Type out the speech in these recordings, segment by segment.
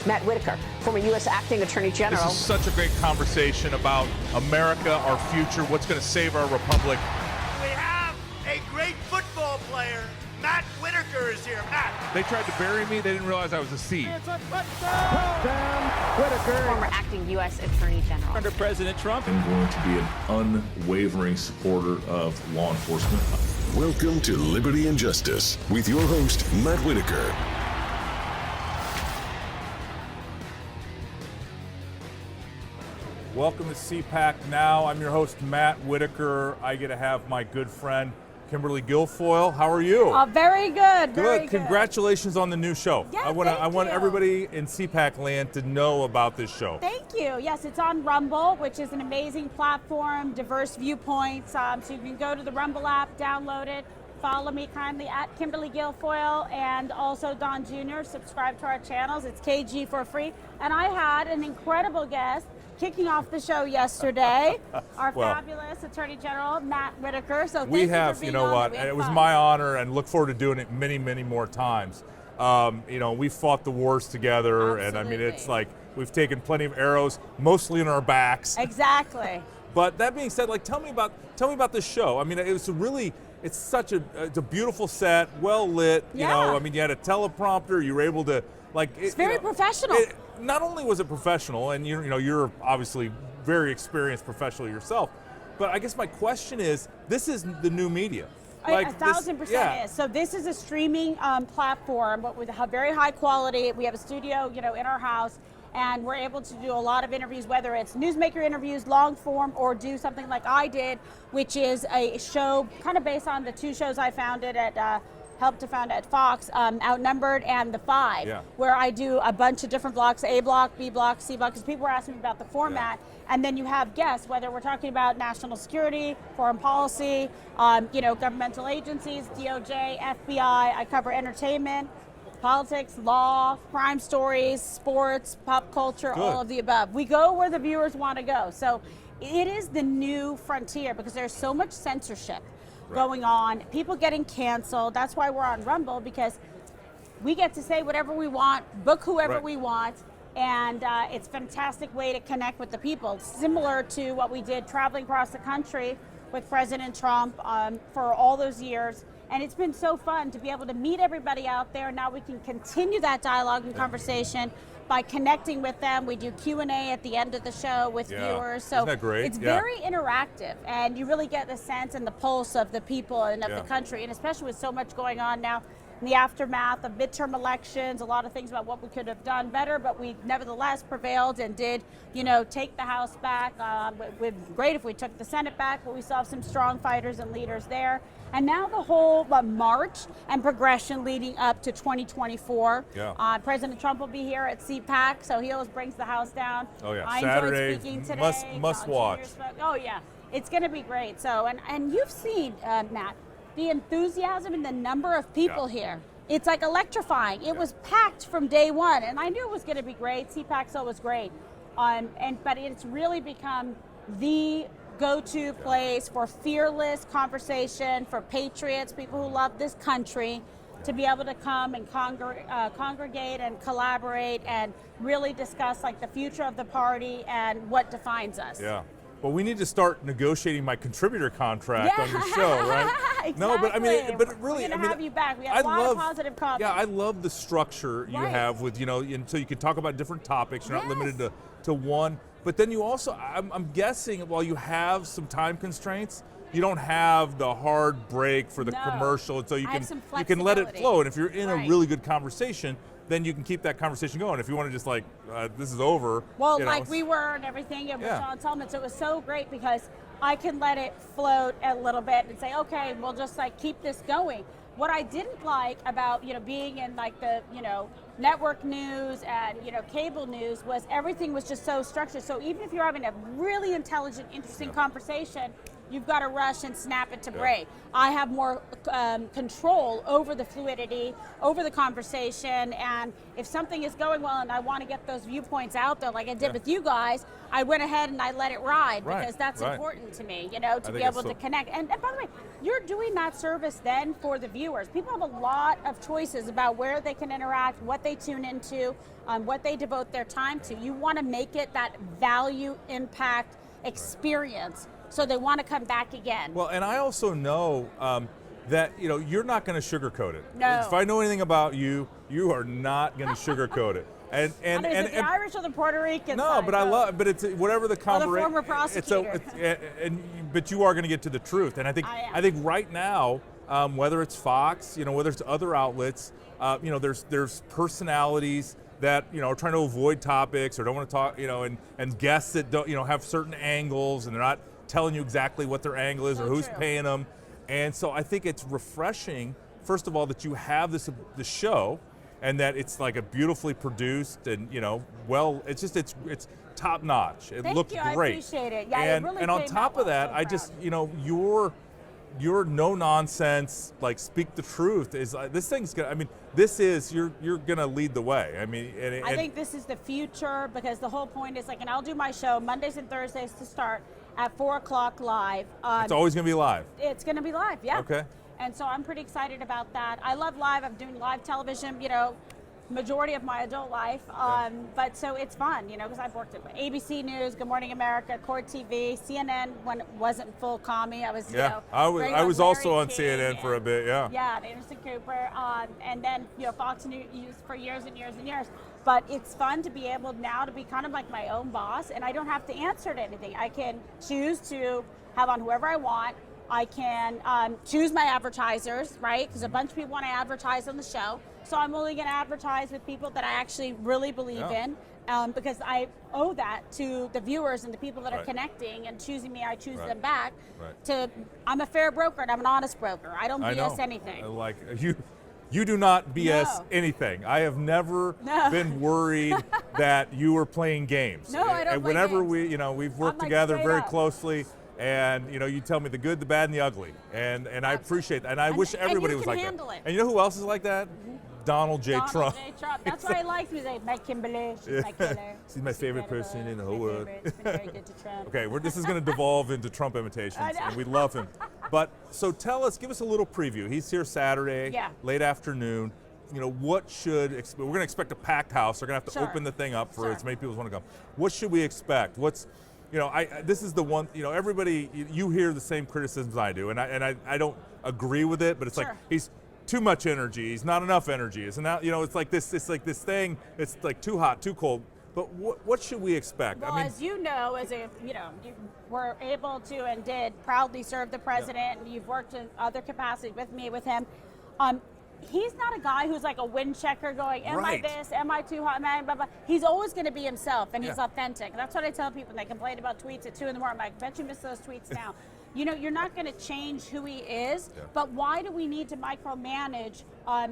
Matt Whitaker, former U.S. Acting Attorney General. This is such a great conversation about America, our future, what's going to save our republic. We have a great football player. Matt Whitaker is here. Matt. They tried to bury me. They didn't realize I was a seed. It's a touchdown, Whitaker. Former acting U.S. Attorney General. Under President Trump. I'm going to be an unwavering supporter of law enforcement. Welcome to Liberty and Justice with your host, Matt Whitaker. Welcome to CPAC Now. I'm your host, Matt Whitaker. I get to have my good friend, Kimberly Guilfoyle. How are you? Very good. Very good. Congratulations on the new show. Yeah, I want everybody in CPAC land to know about this show. Thank you. Yes, it's on Rumble, which is an amazing platform, diverse viewpoints. So you can go to the Rumble app, download it, follow me kindly at Kimberly Guilfoyle and also Don Jr. Subscribe to our channels. It's KG for free. And I had an incredible guest kicking off the show yesterday, our fabulous Attorney General, Matt Whitaker. So we have, you know what, it was my honor and look forward to doing it many, many more times. We fought the wars together. Absolutely. And I mean, it's like we've taken plenty of arrows, mostly in our backs. Exactly. But that being said, like, tell me about this show. I mean, it's such a beautiful set, well lit. You know, I mean, you had a teleprompter. You were able to, like, it's very professional. Not only was it professional, and you're obviously very experienced professional yourself, but I guess my question is, this is the new media. Like 1,000% is. So this is a streaming platform, but with a very high quality. We have a studio, in our house, and we're able to do a lot of interviews, whether it's newsmaker interviews, long form, or do something like I did, which is a show kind of based on the two shows I founded at helped to found at Fox, Outnumbered and The Five, where I do a bunch of different blocks, A block, B block, C block, because people were asking me about the format. And then you have guests, whether we're talking about national security, foreign policy, governmental agencies, DOJ, FBI. I cover entertainment, politics, law, crime stories, sports, pop culture, all of the above. We go where the viewers want to go. So it is the new frontier because there's so much censorship going on, people getting canceled. That's why we're on Rumble, because we get to say whatever we want, book whoever we want, and it's a fantastic way to connect with the people. Similar to what we did traveling across the country with President Trump for all those years. And it's been so fun to be able to meet everybody out there. Now we can continue that dialogue and conversation by connecting with them. We do Q&A at the end of the show with viewers. So isn't that great? It's very interactive, and you really get the sense and the pulse of the people and of the country, and especially with so much going on now in the aftermath of midterm elections, a lot of things about what we could have done better, but we nevertheless prevailed and did, take the House back. It would be great if we took the Senate back, but we still have some strong fighters and leaders there. And now the whole march and progression leading up to 2024. President Trump will be here at CPAC, so he always brings the house down. I Saturday, enjoyed speaking today. must watch. It's going to be great. So, and you've seen, Matt, the enthusiasm and the number of people here. It's like electrifying. It was packed from day one, and I knew it was going to be great. CPAC's always great, but it's really become the go-to place for fearless conversation, for patriots, people who love this country, to be able to come and congregate and collaborate and really discuss like the future of the party and what defines us. Well, we need to start negotiating my contributor contract on your show, right? Exactly. No, but I mean, but really, we're going to have you back. We have a lot of positive comments. Yeah, I love the structure you have with, and so you can talk about different topics. You're not limited to one. But then you also, I'm guessing, while you have some time constraints, you don't have the hard break for the commercial, and so you can let it flow. And if you're in a really good conversation, then you can keep that conversation going. If you want to just like, this is over. Well, like we were and everything, and with Sean Tillman, so it was so great because I can let it float a little bit and say, okay, we'll just like keep this going. What I didn't like about, being in like the, network news and, cable news was everything was just so structured. So even if you're having a really intelligent, interesting conversation, you've got to rush and snap it to break. I have more control over the fluidity, over the conversation, and if something is going well and I want to get those viewpoints out there like I did with you guys, I went ahead and I let it ride because that's important to me, to be able to connect. And by the way, you're doing that service then for the viewers. People have a lot of choices about where they can interact, what they tune into, what they devote their time to. You want to make it that value impact experience so they want to come back again. Well, and I also know that you're not going to sugarcoat it. No. If I know anything about you, you are not going to sugarcoat it. And the Irish or the Puerto Rican? No, but but it's whatever the conversation. The former prosecutor. But you are going to get to the truth, and I think right now, whether it's Fox, whether it's other outlets, there's personalities that are trying to avoid topics or don't want to talk, and guests that don't have certain angles, and they're not telling you exactly what their angle is or who's paying them, and so I think it's refreshing. First of all, that you have this show. And that it's like a beautifully produced and it's top notch. It looked great. I appreciate it. Yeah, and it really on top of that, so I just your no nonsense, like speak the truth is this thing's gonna. I mean, you're gonna lead the way. I mean, I think this is the future because the whole point is and I'll do my show Mondays and Thursdays to start at 4:00 live. It's always gonna be live. It's gonna be live. Yeah. Okay. And so I'm pretty excited about that. I love live. I'm doing live television, majority of my adult life. But so it's fun, because I've worked at ABC News, Good Morning America, Court TV, CNN when it wasn't full commie. I was, I was also on CNN for a bit, Yeah, and Anderson Cooper, and then, Fox News for years and years and years. But it's fun to be able now to be kind of like my own boss, and I don't have to answer to anything. I can choose to have on whoever I want. I can choose my advertisers, right? Because a bunch of people want to advertise on the show. So I'm only going to advertise with people that I actually really believe in because I owe that to the viewers and the people that are connecting and choosing me. I choose them back. I'm a fair broker and I'm an honest broker. I don't BS anything. Like you do not BS anything. I have never been worried that you were playing games. No, I don't and play whenever games. we've worked together very closely. And you tell me the good, the bad, and the ugly, and I appreciate that. And I wish everybody was like that. And you know who else is like that? Donald J. Trump. That's why I like me. My Kimberly, she's my killer. She's my favorite person in the whole world. She's been very good to Trump. Okay, this is going to devolve into Trump imitations, and we love him. But so give us a little preview. He's here Saturday, late afternoon. What we're going to expect a packed house. They're going to have to open the thing up for as many people as want to come. What should we expect? This is the one, everybody, you hear the same criticisms I do, and I don't agree with it, but it's like, he's too much energy, he's not enough energy, it's like this thing, it's like too hot, too cold, but what should we expect? Well, as you know, you were able to and did proudly serve the president, and you've worked in other capacities with him, he's not a guy who's like a wind checker going, am I this, am I too hot, man, blah, blah. He's always going to be himself, and he's authentic. That's what I tell people when they complain about tweets at 2 in the morning. I'm like, bet you miss those tweets now. You're not going to change who he is, but why do we need to micromanage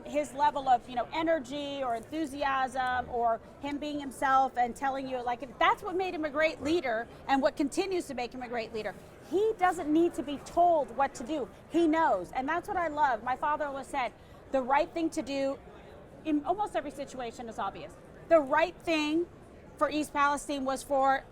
his level of, energy or enthusiasm or him being himself and telling you, like, if that's what made him a great leader and what continues to make him a great leader. He doesn't need to be told what to do. He knows, and that's what I love. My father always said, the right thing to do in almost every situation is obvious. The right thing for East Palestine was for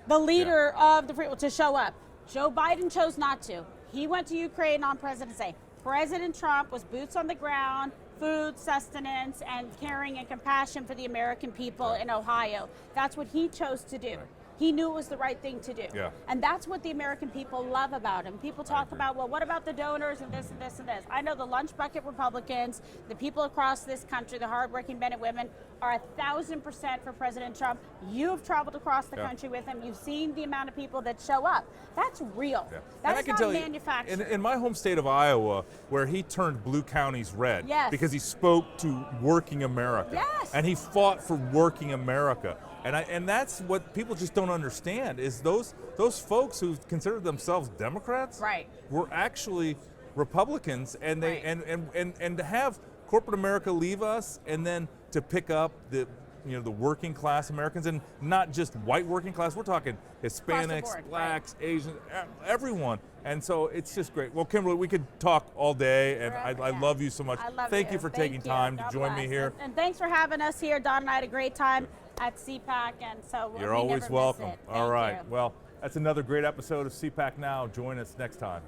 the leader of the free to show up. Joe Biden chose not to. He went to Ukraine on President's Day. President Trump was boots on the ground, food, sustenance, and caring and compassion for the American people in Ohio. That's what he chose to do. He knew it was the right thing to do. And that's what the American people love about him. People talk about, well, what about the donors and this and this and this? I know the lunch bucket Republicans, the people across this country, the hardworking men and women, are 1,000% for President Trump. You have traveled across the country with him. You've seen the amount of people that show up. That's real. That's not manufactured. In my home state of Iowa, where he turned blue counties red because he spoke to working America. And he fought for working America. And that's what people just don't understand is those folks who consider themselves Democrats were actually Republicans, and they and to have corporate America leave us and then to pick up the the working class Americans, and not just white working class. We're talking Hispanics, board, blacks, Asians, everyone. And so it's just great. Well, Kimberly, we could talk all day, and I love you so much. I love Thank you for taking time to join me here. And thanks for having us here. Don and I had a great time at CPAC, and so You're we always never miss welcome. it. All Thank right. you. Well, that's another great episode of CPAC Now. Join us next time.